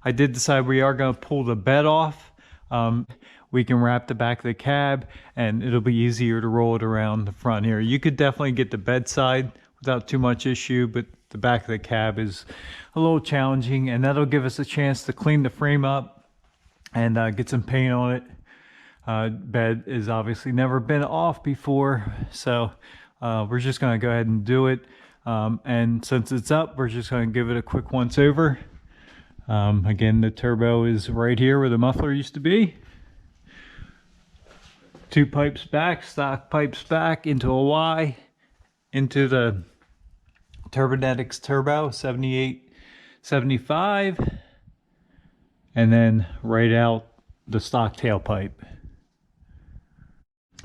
I did decide we are going to pull the bed off. We can wrap the back of the cab and it'll be easier to roll it around the front here. You could definitely get the bedside without too much issue, but the back of the cab is a little challenging, and that'll give us a chance to clean the frame up and get some paint on it. Bed is obviously never been off before, so we're just going to go ahead and do it. And since it's up, we're just going to give it a quick once over. Again, the turbo is right here where the muffler used to be. 2 pipes back, stock pipes back into a Y, into the Turbonetics Turbo 7875, and then right out the stock tailpipe.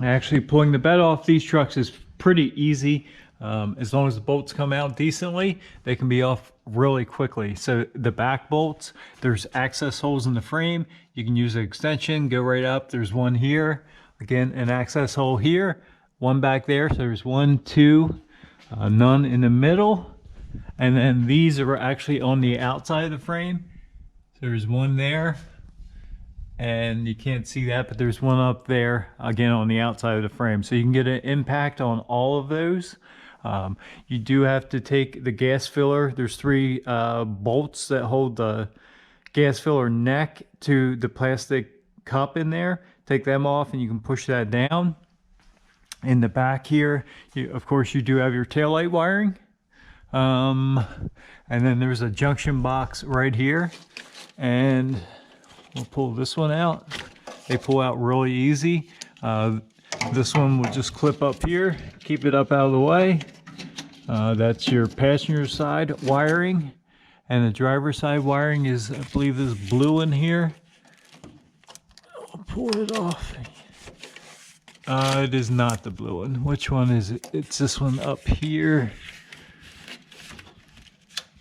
Actually, pulling the bed off these trucks is pretty easy. As long as the bolts come out decently, they can be off really quickly. So the back bolts, there's access holes in the frame. You can use an extension, go right up. There's one here. Again, an access hole here, one back there. So there's 1, 2, none in the middle. And then these are actually on the outside of the frame. So there's one there. And you can't see that, but there's one up there, again, on the outside of the frame. So you can get an impact on all of those. You do have to take the gas filler. There's 3 bolts that hold the gas filler neck to the plastic cup in there. Take them off and you can push that down. In the back here, of course, you do have your taillight wiring. And then there's a junction box right here. And we'll pull this one out. They pull out really easy. This one will just clip up here, keep it up out of the way. That's your passenger side wiring, and the driver side wiring is, I believe, this blue in here. I'll pull it off. It is not the blue one. Which one is it? It's this one up here.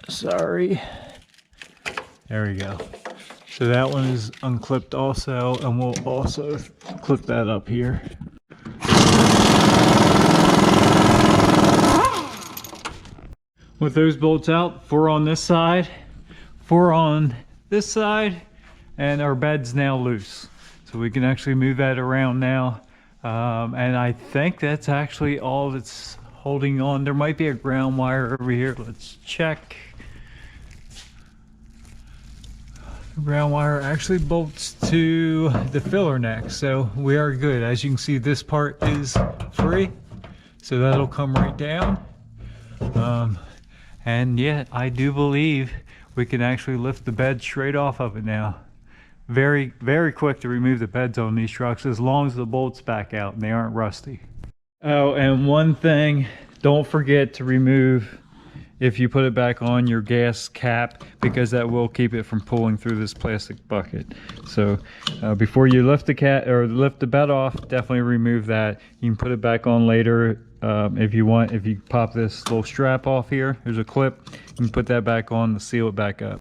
Sorry. There we go. So that one is unclipped also, and we'll also clip that up here. With those bolts out, 4 on this side, 4 on this side, and our bed's now loose. So we can actually move that around now. And I think that's actually all that's holding on. There might be a ground wire over here. Let's check. The ground wire actually bolts to the filler neck, so we are good. As you can see, this part is free, so that'll come right down. And yeah, I do believe we can actually lift the bed straight off of it now. Very, very quick to remove the beds on these trucks, as long as the bolts back out and they aren't rusty. Oh, and one thing, don't forget to remove, if you put it back on, your gas cap, because that will keep it from pulling through this plastic bucket. So before you lift the bed off, definitely remove that. You can put it back on later if you want. If you pop this little strap off here, there's a clip, you can put that back on to seal it back up.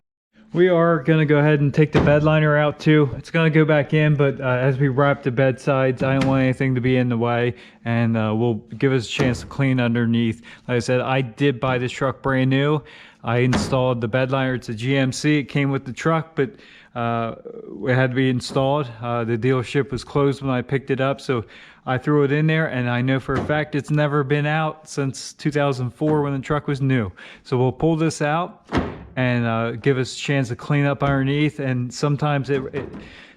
We are going to go ahead and take the bed liner out too. It's going to go back in, but as we wrap the bed sides, I don't want anything to be in the way, and we'll give us a chance to clean underneath. Like I said, I did buy this truck brand new. I installed the bed liner. It's a GMC. It came with the truck, but it had to be installed. The dealership was closed when I picked it up, so I threw it in there, and I know for a fact it's never been out since 2004 when the truck was new. So we'll pull this out and give us a chance to clean up underneath. And sometimes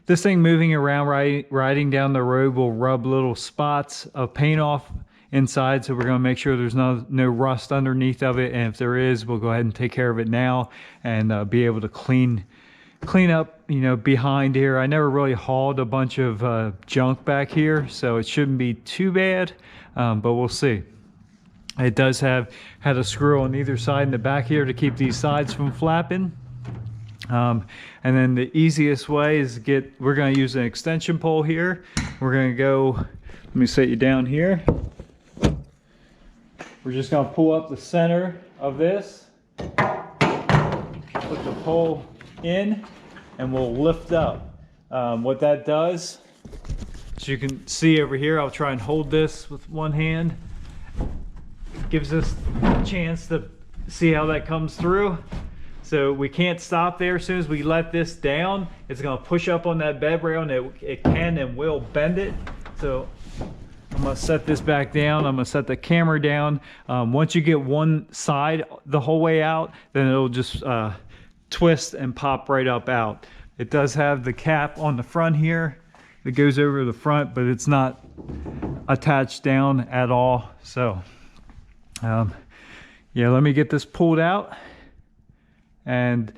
this thing moving around, riding down the road, will rub little spots of paint off inside. So we're going to make sure there's no rust underneath of it, and if there is, we'll go ahead and take care of it now and be able to clean up, you know, behind here. I never really hauled a bunch of junk back here, so it shouldn't be too bad, but we'll see. It does have had a screw on either side in the back here to keep these sides from flapping. And then the easiest way is we're going to use an extension pole here. We're going to go, let me set you down here. We're just going to pull up the center of this, put the pole in, and we'll lift up. What that does, as you can see over here, I'll try and hold this with one hand. Gives us a chance to see how that comes through. So we can't stop there. As soon as we let this down, it's gonna push up on that bed rail, and it can and will bend it. So I'm gonna set this back down. I'm gonna set the camera down. Once you get one side the whole way out, then it'll just twist and pop right up out. It does have the cap on the front here that goes over the front, but it's not attached down at all. So yeah, let me get this pulled out. And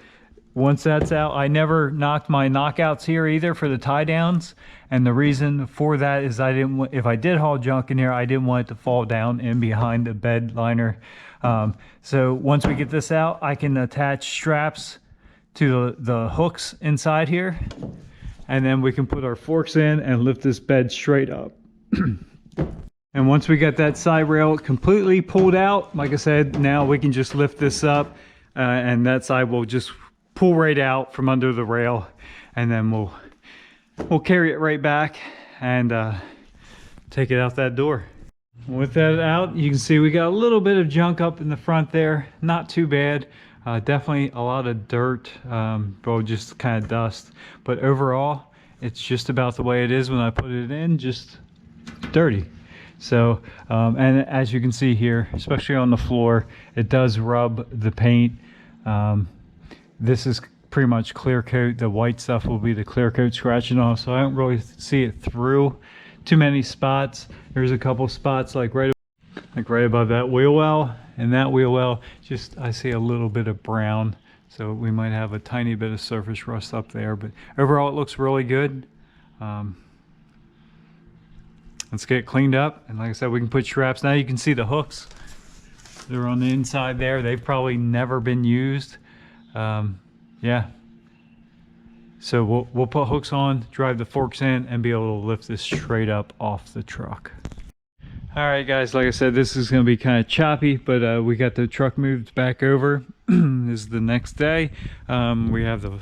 once that's out, I never knocked my knockouts here either for the tie downs. And the reason for that is I didn't want, if I did haul junk in here, I didn't want it to fall down in behind the bed liner. So once we get this out, I can attach straps to the hooks inside here. And then we can put our forks in and lift this bed straight up. And once we get that side rail completely pulled out, like I said, now we can just lift this up and that side will just pull right out from under the rail, and then we'll carry it right back and take it out that door. With that out, you can see we got a little bit of junk up in the front there. Not too bad. Definitely a lot of dirt, or just kind of dust. But overall, it's just about the way it is when I put it in, just dirty. So, and as you can see here, especially on the floor, it does rub the paint. This is pretty much clear coat. The white stuff will be the clear coat scratching off, so I don't really see it through too many spots. There's a couple spots like right above that wheel well, and that wheel well, just I see a little bit of brown, so we might have a tiny bit of surface rust up there, but overall it looks really good. Let's get it cleaned up, and like I said, we can put straps. Now you can see the hooks. They're on the inside there. They've probably never been used. Yeah. So we'll put hooks on, drive the forks in, and be able to lift this straight up off the truck. All right, guys, like I said, this is going to be kind of choppy, but we got the truck moved back over. This is the next day. We have the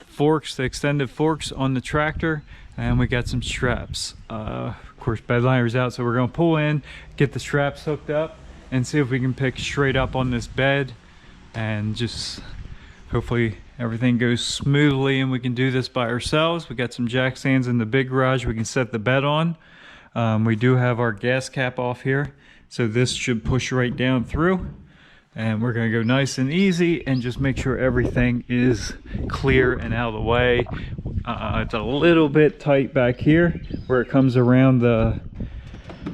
forks, the extended forks on the tractor, and we got some straps. Of course, bed liner's out, so we're going to pull in, get the straps hooked up, and see if we can pick straight up on this bed, and just hopefully everything goes smoothly and we can do this by ourselves. We got some jack stands in the big garage we can set the bed on. We do have our gas cap off here, so this should push right down through, and we're going to go nice and easy and just make sure everything is clear and out of the way. It's a little bit tight back here where it comes around the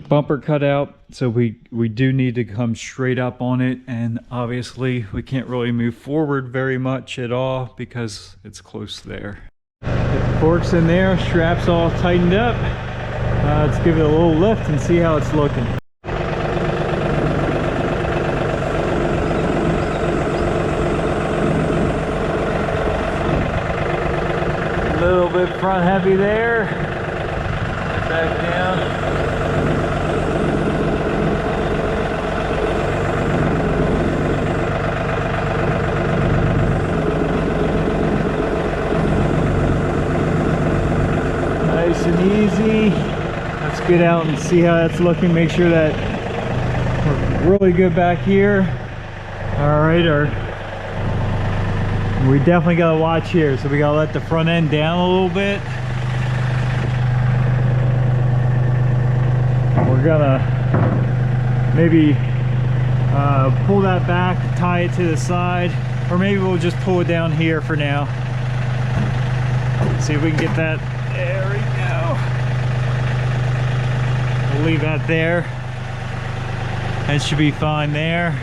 bumper cutout, so we do need to come straight up on it, and obviously we can't really move forward very much at all because it's close there. Get the forks in there, straps all tightened up. Let's give it a little lift and see how it's looking. A little bit front heavy there. Back down. Nice and easy. Let's get out and see how that's looking. Make sure that we're really good back here. All right, we definitely got to watch here. So we got to let the front end down a little bit. We're gonna maybe pull that back, tie it to the side, or maybe we'll just pull it down here for now. See if we can get that. There we go. We'll leave that there. That should be fine there.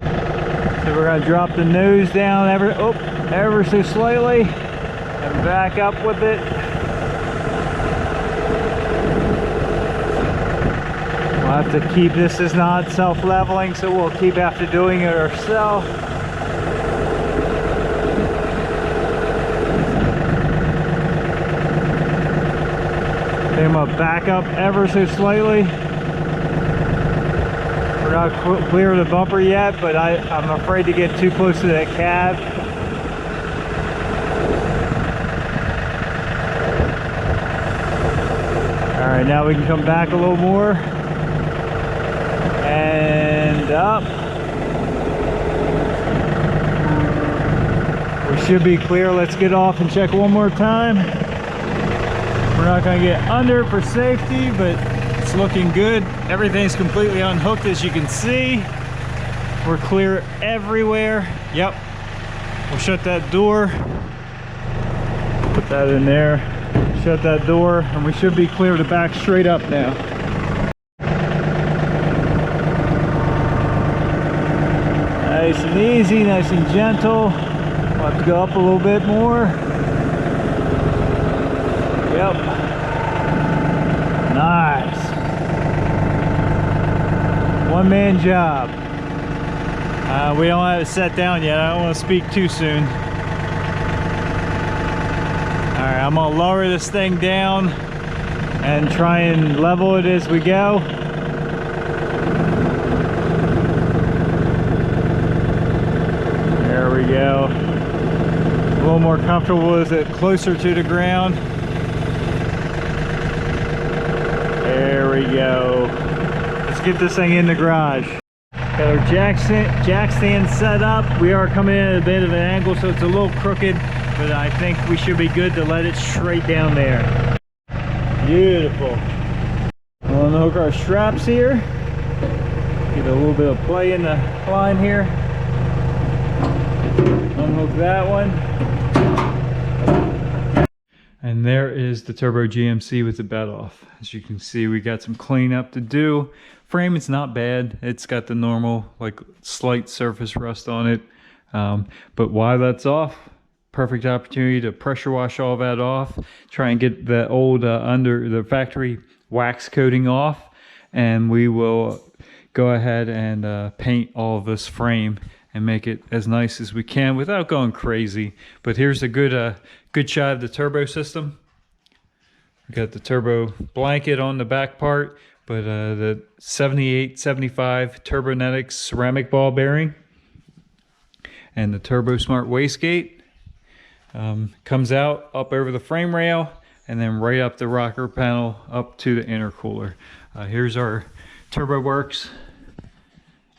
So we're gonna drop the nose down ever so slightly and back up with it. We'll have to keep this is not self-leveling, so we'll keep after doing it ourselves. I'm gonna back up ever so slightly. We're not clear of the bumper yet, but I'm afraid to get too close to that cab. All right, now we can come back a little more and up. Should be clear. Let's get off and check one more time. We're not going to get under for safety, but it's looking good. Everything's completely unhooked, as you can see. We're clear everywhere. Yep. We'll shut that door. Put that in there. Shut that door, and we should be clear to back straight up now. Nice and easy, nice and gentle. We'll have to go up a little bit more. Yep. Nice. One man job. We don't have it set down yet. I don't want to speak too soon. Alright, I'm going to lower this thing down and try and level it as we go. There we go. A little more comfortable with it closer to the ground. There we go. Let's get this thing in the garage. Got our jack stand set up. We are coming in at a bit of an angle, so it's a little crooked, but I think we should be good to let it straight down there. Beautiful. We'll unhook our straps here. Get a little bit of play in the line here. Unhook that one. And there is the Turbo GMC with the bed off. As you can see, we got some cleanup to do. Frame, it's not bad. It's got the normal, like, slight surface rust on it. But while that's off, perfect opportunity to pressure wash all that off. Try and get the old under the factory wax coating off. And we will go ahead and paint all of this frame and make it as nice as we can without going crazy. But here's a good shot of the turbo system. We got the turbo blanket on the back part, but the 7875 Turbonetics ceramic ball bearing and the Turbo Smart wastegate comes out up over the frame rail and then right up the rocker panel up to the intercooler. Here's our TurboWorks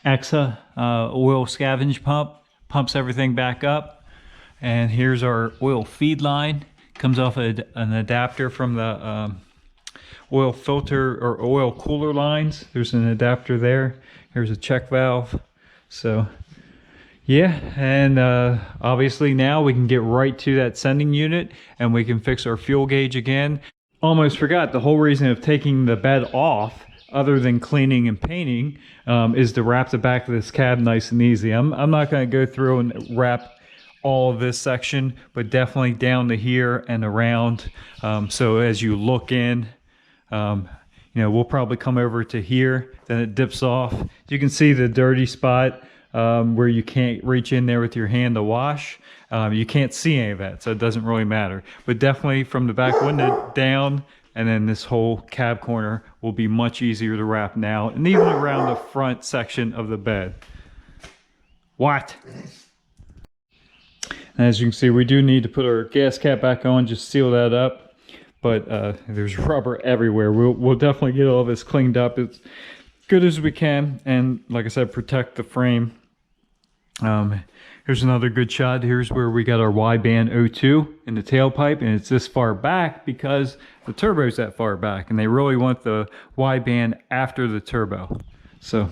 EXA oil scavenge pump. Pumps everything back up. And here's our oil feed line. Comes off an adapter from the oil filter or oil cooler lines. There's an adapter there. Here's a check valve. So yeah, and obviously now we can get right to that sending unit and we can fix our fuel gauge again. Almost forgot, the whole reason of taking the bed off, other than cleaning and painting, is to wrap the back of this cab nice and easy. I'm not going to go through and wrap all of this section, but definitely down to here and around. So as you look in, you know, we'll probably come over to here, then it dips off. You can see the dirty spot where you can't reach in there with your hand to wash. You can't see any of that, so it doesn't really matter. But definitely from the back window down, and then this whole cab corner will be much easier to wrap now, and even around the front section of the bed. What? And as you can see, we do need to put our gas cap back on, just seal that up. But there's rubber everywhere. We'll definitely get all this cleaned up as good as we can, and like I said, protect the frame. Here's another good shot. Here's where we got our Y-band O2 in the tailpipe, and it's this far back because the turbo's that far back, and they really want the Y-band after the turbo. So